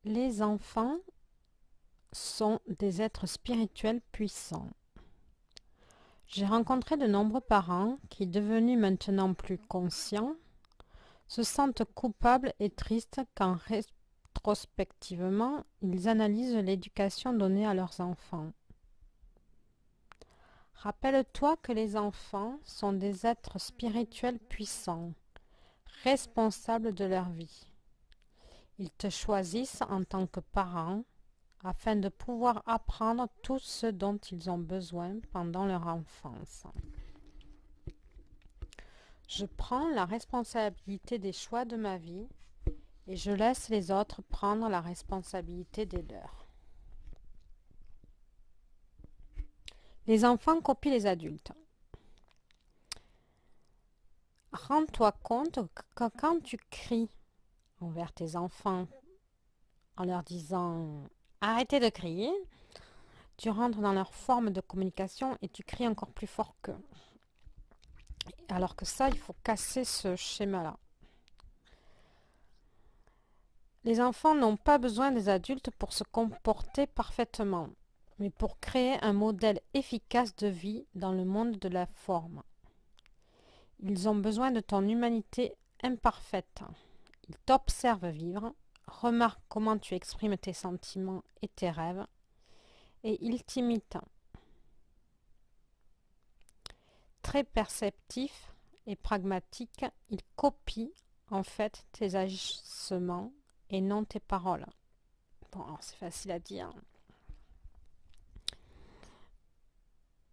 Les enfants sont des êtres spirituels puissants. J'ai rencontré de nombreux parents qui, devenus maintenant plus conscients, se sentent coupables et tristes quand rétrospectivement ils analysent l'éducation donnée à leurs enfants. Rappelle-toi que les enfants sont des êtres spirituels puissants, responsables de leur vie. Ils te choisissent en tant que parent afin de pouvoir apprendre tout ce dont ils ont besoin pendant leur enfance. Je prends la responsabilité des choix de ma vie et je laisse les autres prendre la responsabilité des leurs. Les enfants copient les adultes. Rends-toi compte que quand tu cries envers tes enfants en leur disant arrêtez de crier, tu rentres dans leur forme de communication et tu cries encore plus fort qu'eux. Alors que ça, il faut casser ce schéma-là. Les enfants n'ont pas besoin des adultes pour se comporter parfaitement, mais pour créer un modèle efficace de vie dans le monde de la forme. Ils ont besoin de ton humanité imparfaite. Ils t'observent vivre, remarquent comment tu exprimes tes sentiments et tes rêves, et ils t'imitent. Très perceptifs et pragmatiques, ils copient en fait tes agissements et non tes paroles. Bon, alors c'est facile à dire.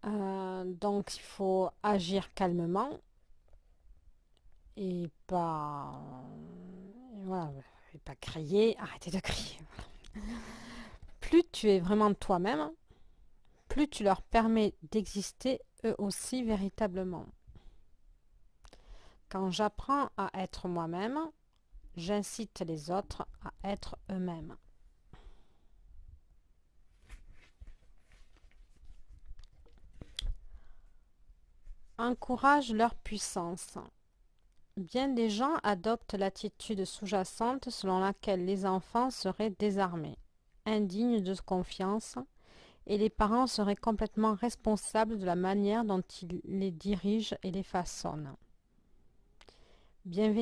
Donc il faut agir calmement et pas, voilà, et pas crier, arrêtez de crier. Plus tu es vraiment toi-même, plus tu leur permets d'exister eux aussi véritablement. Quand j'apprends à être moi-même, j'incite les autres à être eux-mêmes. Encourage leur puissance. Bien des gens adoptent l'attitude sous-jacente selon laquelle les enfants seraient désarmés, indignes de confiance, et les parents seraient complètement responsables de la manière dont ils les dirigent et les façonnent. Bien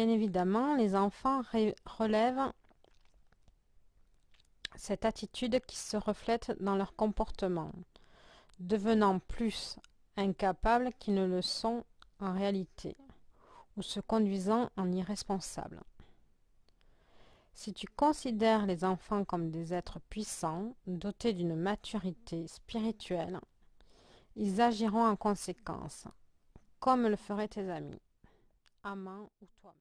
évidemment, les enfants relèvent cette attitude qui se reflète dans leur comportement, devenant plus incapables qu'ils ne le sont en réalité, ou se conduisant en irresponsables. Si tu considères les enfants comme des êtres puissants, dotés d'une maturité spirituelle, ils agiront en conséquence, comme le feraient tes amis, amants ou toi.